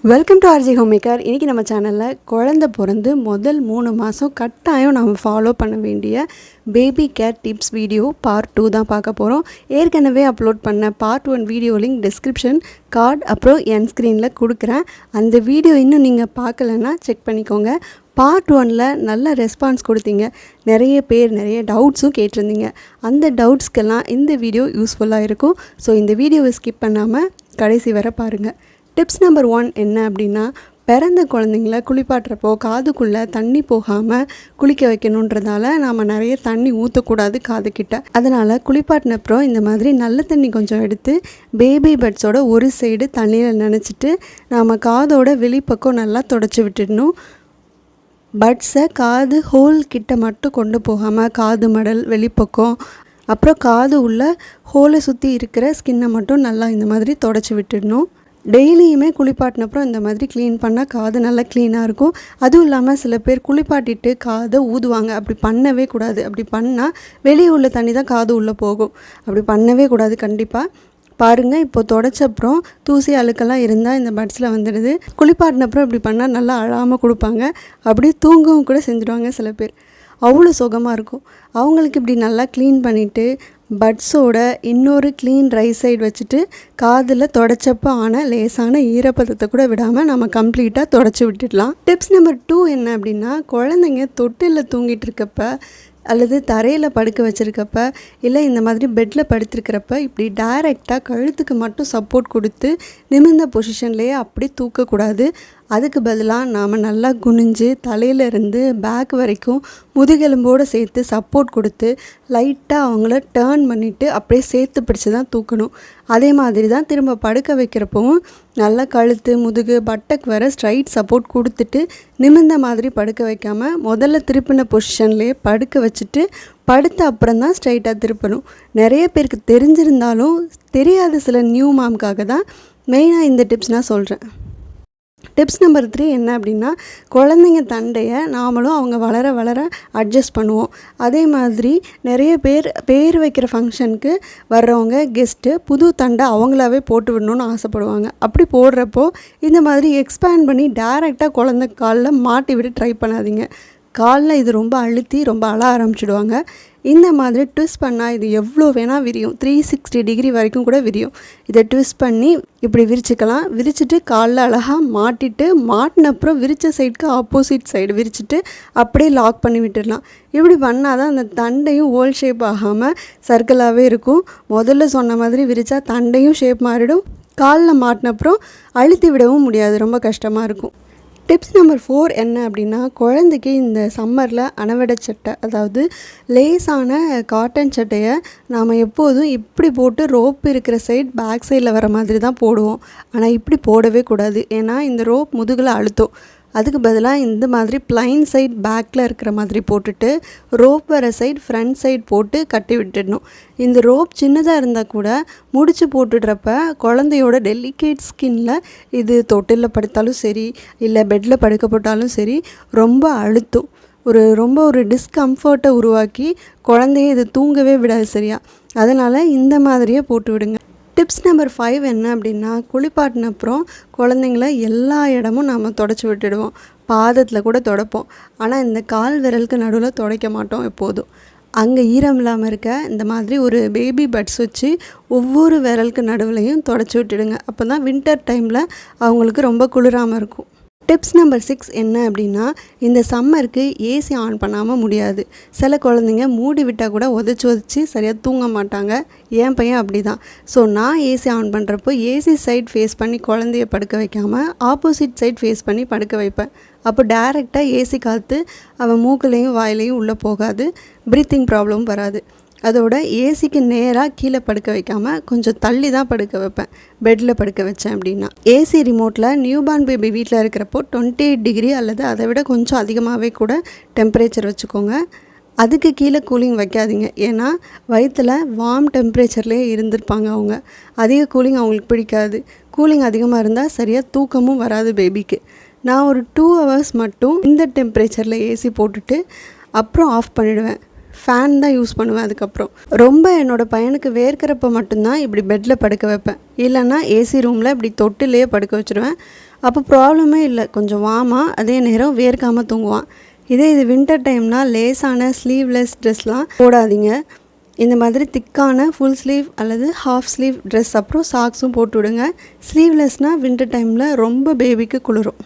Welcome to RG Home Maker. இன்றைக்கி நம்ம சேனலில் குழந்த பிறந்து முதல் 3 மாதம் கட்டாயம் நம்ம ஃபாலோ பண்ண வேண்டிய baby care tips video part 2 தான் பார்க்க போகிறோம். ஏற்கனவே அப்லோட் பண்ண part 1 video link description card அப்புறம் என் ஸ்க்ரீனில் கொடுக்குறேன். அந்த வீடியோ இன்னும் நீங்கள் பார்க்கலன்னா செக் பண்ணிக்கோங்க. பார்ட் 1ல் நல்ல ரெஸ்பான்ஸ் கொடுத்தீங்க. நிறைய பேர் நிறைய டவுட்ஸும் கேட்டிருந்தீங்க. அந்த டவுட்ஸ்க்கெல்லாம் இந்த வீடியோ யூஸ்ஃபுல்லாக இருக்கும். ஸோ இந்த வீடியோவை ஸ்கிப் பண்ணாமல் கடைசி வரை பாருங்கள். டிப்ஸ் நம்பர் 1 என்ன அப்படின்னா, பிறந்த குழந்தைங்கள குளிப்பாட்டுறப்போ காதுக்குள்ளே தண்ணி போகாமல் குளிக்க வைக்கணுன்றதால நாம் நிறைய தண்ணி ஊற்றக்கூடாது காதுக்கிட்ட. அதனால் குளிப்பாட்டினப்புறம் இந்த மாதிரி நல்ல தண்ணி கொஞ்சம் எடுத்து பேபி பெட்ஸோட ஒரு சைடு தண்ணியில் நனைச்சிட்டு நாம் காதோட வெளிப்பக்கம் நல்லா தொடச்சி விட்டுடணும். பட்ஸை காது ஹோல் கிட்ட மட்டும் கொண்டு போகாமல் காது மடல் வெளிப்பக்கம் அப்புறம் காது உள்ள ஹோலை சுற்றி இருக்கிற ஸ்கின்னை மட்டும் நல்லா இந்த மாதிரி தொடச்சி விட்டுடணும். டெய்லியுமே குளிப்பாட்டினப்புறம் இந்த மாதிரி க்ளீன் பண்ணால் காது நல்லா க்ளீனாக இருக்கும். அதுவும் இல்லாமல் சில பேர் குளிப்பாட்டிட்டு காதை ஊதுவாங்க. அப்படி பண்ணவே கூடாது. அப்படி பண்ணால் வெளியே உள்ள தண்ணி தான் காது உள்ளே போகும். அப்படி பண்ணவே கூடாது கண்டிப்பாக. பாருங்கள், இப்போ தொடச்சப்புறம் தூசி அழுக்கெல்லாம் இருந்தால் இந்த பட்ஸில் வந்துடுது. குளிப்பாட்டினப்புறம் இப்படி பண்ணால் நல்லா அழாமல் கொடுப்பாங்க. அப்படியே தூங்கவும் கூட செஞ்சுடுவாங்க சில பேர். அவ்வளோ சுகமாக இருக்கும். அவங்களுக்கு இப்படி நல்லா க்ளீன் பண்ணிவிட்டு பட்ஸோட இன்னொரு க்ளீன் ரைட் சைடு வச்சுட்டு காதில் தொடச்சப்போ ஆன லேசான ஈரப்பதத்தை கூட விடாமல் நம்ம கம்ப்ளீட்டாக தொடச்சி விட்டுடலாம். டிப்ஸ் நம்பர் 2 என்ன அப்படின்னா, குழந்தைங்க தொட்டிலில் தூங்கிட்டு இருக்கப்ப அல்லது தரையில் படுக்க வச்சுருக்கப்ப இல்லை இந்த மாதிரி பெட்டில் படுத்துருக்கிறப்ப இப்படி டைரெக்டாக கழுத்துக்கு மட்டும் சப்போர்ட் கொடுத்து நிமிர்ந்த பொசிஷன்லேயே அப்படி தூக்கக்கூடாது. அதுக்கு பதிலாக நாம் நல்லா குனிஞ்சு தலையிலேருந்து பேக் வரைக்கும் முதுகெலும்போடு சேர்த்து சப்போர்ட் கொடுத்து லைட்டாக அவங்கள டேர்ன் பண்ணிவிட்டு அப்படியே சேர்த்து பிடிச்சி தான் தூக்கணும். அதே மாதிரி தான் திரும்ப படுக்க வைக்கிறப்பவும் நல்லா கழுத்து முதுகு பட்டக்கு வர ஸ்ட்ரைட் சப்போர்ட் கொடுத்துட்டு நிமிர்ந்த மாதிரி படுக்க வைக்காமல் முதல்ல திருப்பின பொசிஷன்லேயே படுக்க வச்சுட்டு படுத்த அப்புறம் தான் ஸ்ட்ரைட்டாக திருப்பணும். நிறைய பேருக்கு தெரிஞ்சிருந்தாலும் தெரியாத சில நியூ மாம்காக தான் மெயினாக இந்த டிப்ஸ் நான் சொல்கிறேன். டிப்ஸ் நம்பர் 3 என்ன அப்படின்னா, குழந்தைங்க தண்டையை நாமளும் அவங்க வளர வளர அட்ஜஸ்ட் பண்ணுவோம். அதே மாதிரி நிறைய பேர் வைக்கிற ஃபங்க்ஷனுக்கு வர்றவங்க கெஸ்ட்டு புது தண்டை அவங்களாவே போட்டு விடணும்னு ஆசைப்படுவாங்க. அப்படி போடுறப்போ இந்த மாதிரி எக்ஸ்பேண்ட் பண்ணி டைரெக்டாக குழந்தை காலில் மாட்டி விட ட்ரை பண்ணாதீங்க. காலில் இது ரொம்ப அழுத்தி ரொம்ப அழ ஆரம்பிச்சிடுவாங்க. இந்த மாதிரி ட்விஸ்ட் பண்ணால் இது எவ்வளோ வேணால் விரியும். 360 டிகிரி வரைக்கும் கூட விரியும். இதை ட்விஸ்ட் பண்ணி இப்படி விரிச்சிக்கலாம். விரிச்சிட்டு காலில் அழகாக மாட்டிட்டு மாட்டினப்புறம் விரித்த சைடுக்கு ஆப்போசிட் சைடு விரிச்சிட்டு அப்படியே லாக் பண்ணி விட்டுடலாம். இப்படி பண்ணால் தான் அந்த தண்டையும் ஓல் ஷேப் ஆகாமல் சர்க்கிளாகவே இருக்கும். முதல்ல சொன்ன மாதிரி விரித்தா தண்டையும் ஷேப் மாறிடும். காலில் மாட்டினப்புறம் அழுத்தி விடவும் முடியாது. ரொம்ப கஷ்டமாக இருக்கும். டிப்ஸ் நம்பர் 4 என்ன அப்படின்னா, குழந்தைக்கு இந்த சம்மரில் அனவடை சட்டை அதாவது லேசான காட்டன் சட்டையை நாம் எப்போதும் இப்படி போட்டு ரோப் இருக்கிற சைட் பேக் சைடில் வர மாதிரி தான் போடுவோம். ஆனால் இப்படி போடவே கூடாது. ஏன்னா இந்த ரோப் முதுகில் அழுத்தும். அதுக்கு பதிலாக இந்த மாதிரி பிளைன் சைட் பேக்கில் இருக்கிற மாதிரி போட்டுட்டு ரோப் வர சைட் ஃப்ரண்ட் சைட் போட்டு கட்டி விட்டுடணும். இந்த ரோப் சின்னதாக இருந்தால் கூட முடிச்சு போட்டுடுறப்ப குழந்தையோட டெலிகேட் ஸ்கின்னில் இது தொட்டிலில் படுத்தாலும் சரி இல்லை பெட்டில் படுக்க போட்டாலும் சரி ரொம்ப அழுத்தும். ரொம்ப ஒரு டிஸ்கம்ஃபர்ட்டை உருவாக்கி குழந்தைய இது தூங்கவே விடாது சரியா. அதனால் இந்த மாதிரியே போட்டு விடுங்க. டிப்ஸ் நம்பர் 5 என்ன அப்படின்னா, குளிப்பாட்டினப்புறம் குழந்தைங்கள எல்லா இடமும் நாம் தொடச்சி விட்டுடுவோம். பாதத்தில் கூட துடைப்போம். ஆனால் இந்த கால் விரலுக்கு நடுவில் துடைக்க மாட்டோம் எப்போதும். அங்கே ஈரம் இல்லாமல் இருக்க இந்த மாதிரி ஒரு பேபி பட்ஸ் வச்சு ஒவ்வொரு விரலுக்கு நடுவுலையும் தொடச்சி விட்டுடுங்க. அப்போ தான் வின்டர் டைமில் அவங்களுக்கு ரொம்ப குளிராமல் இருக்கும். டிப்ஸ் நம்பர் 6 என்ன அப்படின்னா, இந்த சம்மருக்கு ஏசி ஆன் பண்ணாமல் முடியாது. சில குழந்தைங்க மூடி விட்டால் கூட உதச்சி சரியாக தூங்க மாட்டாங்க. என் பையன் அப்படி தான். ஸோ நான் ஏசி ஆன் பண்ணுறப்போ ஏசி சைட் ஃபேஸ் பண்ணி குழந்தைய படுக்க வைக்காமல் ஆப்போசிட் சைட் ஃபேஸ் பண்ணி படுக்க வைப்பேன். அப்போ டைரெக்டாக ஏசி காற்று அவன் மூக்குலேயும் வாயிலையும் உள்ளே போகாது. ப்ரீத்திங் ப்ராப்ளம் வராது. அதோட ஏசிக்கு நேராக கீழே படுக்க வைக்காமல் கொஞ்சம் தள்ளி தான் படுக்க வைப்பேன். பெட்டில் படுக்க வச்சேன் அப்படின்னா ஏசி ரிமோட்டில் நியூபார்ன் பேபி வீட்டில் இருக்கிறப்போ 28 டிகிரி அல்லது அதை விட கொஞ்சம் அதிகமாகவே கூட டெம்பரேச்சர் வச்சுக்கோங்க. அதுக்கு கீழே கூலிங் வைக்காதீங்க. ஏன்னா வயிற்றில் வார்ம் டெம்பரேச்சர்லேயே இருந்திருப்பாங்க அவங்க. அதிக கூலிங் அவங்களுக்கு பிடிக்காது. கூலிங் அதிகமாக இருந்தால் சரியாக தூக்கமும் வராது பேபிக்கு. நான் ஒரு 2 ஹவர்ஸ் மட்டும் இந்த டெம்பரேச்சரில் ஏசி போட்டுட்டு அப்புறம் ஆஃப் பண்ணிவிடுவேன். ஃபேன் தான் யூஸ் பண்ணுவேன். அதுக்கப்புறம் ரொம்ப என்னோடய பையனுக்கு வேர்க்கிறப்ப மட்டும்தான் இப்படி பெட்டில் படுக்க வைப்பேன். இல்லைன்னா ஏசி ரூமில் இப்படி தொட்டிலேயே படுக்க வச்சுருவேன். அப்போ ப்ராப்ளமே இல்லை, கொஞ்சம் வார்மாக அதே நேரம் வேர்க்காமல் தூங்குவான். இது வின்டர் டைம்னால் லேசான ஸ்லீவ்லெஸ் ட்ரெஸ்லாம் போடாதீங்க. இந்த மாதிரி திக்கான ஃபுல் ஸ்லீவ் அல்லது ஹாஃப் ஸ்லீவ் ட்ரெஸ் அப்புறம் சாக்ஸும் போட்டு விடுங்க. ஸ்லீவ்லெஸ்னால் வின்டர் டைமில் ரொம்ப பேபிக்கு குளிரும்.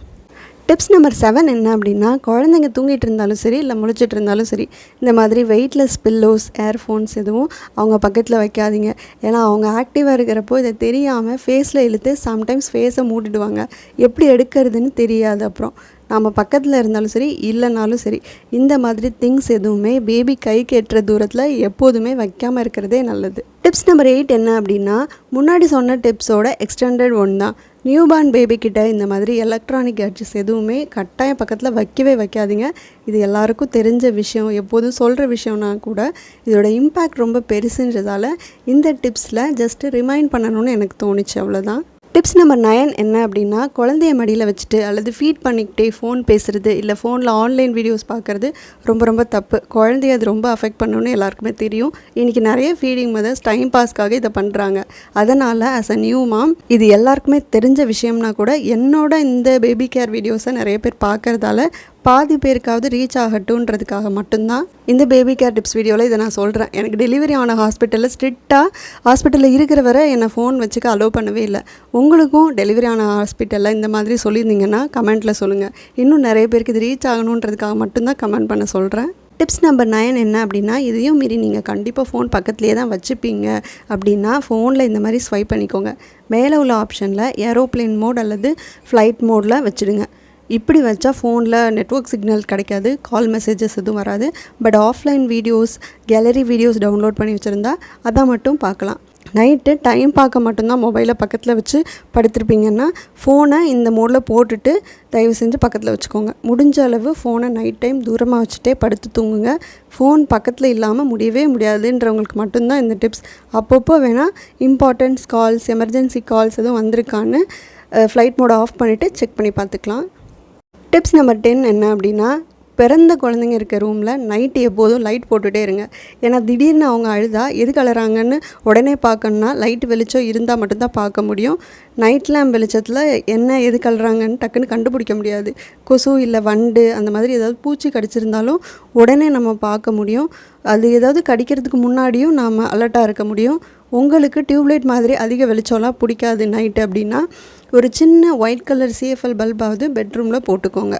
டிப்ஸ் நம்பர் 7 என்ன அப்படின்னா, குழந்தைங்க தூங்கிட்டு இருந்தாலும் சரி இல்லை முழிச்சிட்டு இருந்தாலும் சரி, இந்த மாதிரி வெயிட்லெஸ் பில்லோஸ், ஏர்ஃபோன்ஸ் எதுவும் அவங்க பக்கத்தில் வைக்காதீங்க. ஏன்னா அவங்க ஆக்டிவாக இருக்கிறப்போ இதை தெரியாமல் ஃபேஸில் இழுத்து சம்டைம்ஸ் ஃபேஸை மூடிடுவாங்க. எப்படி எடுக்கிறதுன்னு தெரியாது. அப்புறம் நம்ம பக்கத்தில் இருந்தாலும் சரி இல்லைனாலும் சரி, இந்த மாதிரி திங்ஸ் எதுவுமே பேபி கைக்கு எட்டுற தூரத்தில் எப்போதுமே வைக்காமல் இருக்கிறதே நல்லது. டிப்ஸ் நம்பர் 8 என்ன அப்படின்னா, முன்னாடி சொன்ன டிப்ஸோட எக்ஸ்டெண்டட் ஒன் தான். நியூபார்ன் பேபிக்கிட்ட இந்த மாதிரி எலக்ட்ரானிக் கேட்ஜெட்ஸ் எதுவுமே கட்டாயம் பக்கத்தில் வைக்கவே வைக்காதீங்க. இது எல்லாருக்கும் தெரிஞ்ச விஷயம், எப்போதும் சொல்கிற விஷயம்னா கூட இதோட இம்பேக்ட் ரொம்ப பெருசுன்றதால இந்த டிப்ஸில் ஜஸ்ட்டு ரிமைண்ட் பண்ணணும்னு எனக்கு தோணுச்சு, அவ்வளோதான். டிப்ஸ் நம்பர் 9 என்ன அப்படின்னா, குழந்தைய மடியில் வச்சுட்டு அல்லது ஃபீட் பண்ணிக்கிட்டே ஃபோன் பேசுகிறது இல்லை ஃபோனில் ஆன்லைன் வீடியோஸ் பார்க்குறது ரொம்ப தப்பு. குழந்தைய அது ரொம்ப அஃபெக்ட் பண்ணணுன்னு எல்லாருக்குமே தெரியும். இன்றைக்கி நிறைய ஃபீடிங் மதர்ஸ் டைம் பாஸ்க்காக இதை பண்ணுறாங்க. அதனால் ஆஸ் அ நியூ மாம் இது எல்லாருக்குமே தெரிஞ்ச விஷயம்னா கூட என்னோட இந்த பேபி கேர் வீடியோஸை நிறைய பேர் பார்க்குறதால பாதி பேருக்காவது ரீச் ஆகட்டுன்றதுக்காக மட்டும்தான் இந்த பேபி கேர் டிப்ஸ் வீடியோவில் இதை நான் சொல்கிறேன். எனக்கு டெலிவரி ஆன ஹாஸ்பிட்டலில் ஸ்ட்ரிக்டாக ஹாஸ்பிட்டலில் இருக்கிற வரை என்னை ஃபோன் வச்சுக்க அலோவ் பண்ணவே இல்லை. உங்களுக்கும் டெலிவரி ஆன ஹாஸ்பிட்டலில் இந்த மாதிரி சொல்லியிருந்தீங்கன்னா கமெண்ட்டில் சொல்லுங்கள். இன்னும் நிறைய பேருக்கு இது ரீச் ஆகணுன்றதுக்காக மட்டும்தான் கமெண்ட் பண்ண சொல்கிறேன். டிப்ஸ் நம்பர் 9 என்ன அப்படின்னா, இதையும் மீறி நீங்கள் கண்டிப்பாக ஃபோன் பக்கத்துலேயே தான் வச்சுப்பீங்க அப்படின்னா ஃபோனில் இந்த மாதிரி ஸ்வைப் பண்ணிக்கோங்க. மேலே உள்ள ஆப்ஷனில் ஏரோப்ளேன் மோட் அல்லது ஃப்ளைட் மோடில் வச்சுடுங்க. இப்படி வச்சா ஃபோனில் நெட்வொர்க் சிக்னல் கிடைக்காது, கால் மெசேஜஸ் எதுவும் வராது. But offline videos, gallery videos download பண்ணி வச்சுருந்தா அதை மட்டும் பார்க்கலாம். நைட்டு டைம் பார்க்க மட்டும்தான் மொபைலை பக்கத்தில் வச்சு படுத்துருப்பீங்கன்னா ஃபோனை இந்த மோடில் போட்டுட்டு தயவு செஞ்சு பக்கத்தில் வச்சுக்கோங்க. முடிஞ்ச அளவு ஃபோனை நைட் டைம் தூரமாக வச்சுட்டே படுத்து தூங்குங்க. ஃபோன் பக்கத்தில் இல்லாமல் முடியவே முடியாதுன்றவங்களுக்கு மட்டும்தான் இந்த டிப்ஸ். அப்பப்போ வேணால் இம்பார்ட்டன்ஸ் கால்ஸ், எமர்ஜென்சி கால்ஸ் எதுவும் வந்திருக்கான்னு ஃப்ளைட் மோட் ஆஃப் பண்ணிவிட்டு செக் பண்ணி பார்த்துக்கலாம். டிப்ஸ் நம்பர் 10 என்ன அப்படின்னா, பிறந்த குழந்தைங்க இருக்க ரூமில் நைட்டு எப்போதும் லைட் போட்டுகிட்டே இருங்க. ஏன்னா திடீர்னு அவங்க அழுதா எதுக்கு அழறாங்கன்னு உடனே பார்க்கணுன்னா லைட் வெளிச்சம் இருந்தால் மட்டும்தான் பார்க்க முடியும். நைட் லேம்ப் வெளிச்சத்தில் என்ன எதுக்கு அழறாங்கன்னு டக்குன்னு கண்டுபிடிக்க முடியாது. கொசு இல்லை வண்டு அந்த மாதிரி ஏதாவது பூச்சி கடிச்சிருந்தாலும் உடனே நம்ம பார்க்க முடியும். அது ஏதாவது கடிக்கிறதுக்கு முன்னாடியும் நாம் அலர்ட்டாக இருக்க முடியும். உங்களுக்கு டியூப்லைட் மாதிரி அதிக வெளிச்சம்லாம் பிடிக்காது நைட்டு அப்படின்னா ஒரு சின்ன ஒயிட் கலர் சிஎஃப்எல் பல்பாவது பெட்ரூமில் போட்டுக்கோங்க.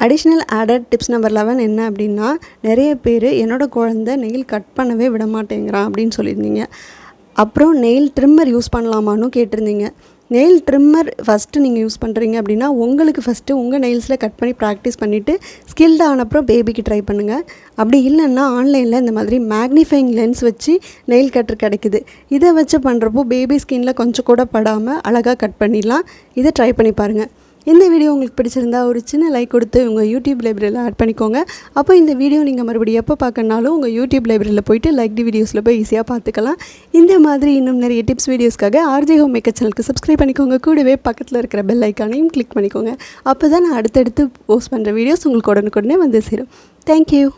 அடிஷ்னல் ஆடட் டிப்ஸ் நம்பர் 11 என்ன அப்படின்னா, நிறைய பேர் என்னோடய குழந்தை நெயில் கட் பண்ணவே விட மாட்டேங்கிறான் அப்படின்னு சொல்லியிருந்தீங்க. அப்புறம் நெயில் ட்ரிம்மர் யூஸ் பண்ணலாமான்னு கேட்டிருந்தீங்க. நெயில் ட்ரிம்மர் ஃபஸ்ட்டு நீங்கள் யூஸ் பண்ணுறீங்க அப்படின்னா உங்களுக்கு ஃபஸ்ட்டு உங்கள் நெயில்ஸில் கட் பண்ணி ப்ராக்டிஸ் பண்ணிவிட்டு ஸ்கில்ட் ஆனப்புறம் பேபிக்கு ட்ரை பண்ணுங்கள். அப்படி இல்லைன்னா ஆன்லைனில் இந்த மாதிரி மேக்னிஃபைங் லென்ஸ் வச்சு நெயில் கட்டர் கிடைக்குது. இதை வச்சு பண்ணுறப்போ பேபி ஸ்கின்னில் கொஞ்சம் கூட படாமல் அழகாக கட் பண்ணிடலாம். இதை ட்ரை பண்ணி பாருங்கள். இந்த வீடியோ உங்களுக்கு பிடிச்சிருந்தா ஒரு சின்ன லைக் கொடுத்து உங்கள் யூடியூப் லைப்ரரியில் ஆட் பண்ணிக்கோங்க. அப்போ இந்த வீடியோ நீங்கள் மறுபடியும் எப்போ பார்க்கணுனாலும் உங்கள் யூடியூப் லைப்ரரியில் போய்ட்டு லைக் வீடியோஸில் போய் ஈஸியாக பார்த்துக்கலாம். இந்த மாதிரி இன்னும் நிறைய டிப்ஸ் வீடியோஸ்க்காக ஆர்ஜே ஹோம் மேக்கர் சேனலுக்கு சப்ஸ்கிரைப் பண்ணிக்கோங்க. கூடவே பக்கத்தில் இருக்கிற பெல் ஐக்கானையும் கிளிக் பண்ணிக்கோங்க. அப்போ தான் நான் அடுத்தடுத்து போஸ்ட் பண்ணுற வீடியோஸ் உங்களுக்கு உடனுக்குடனே வந்து சேரும். தேங்க்யூ.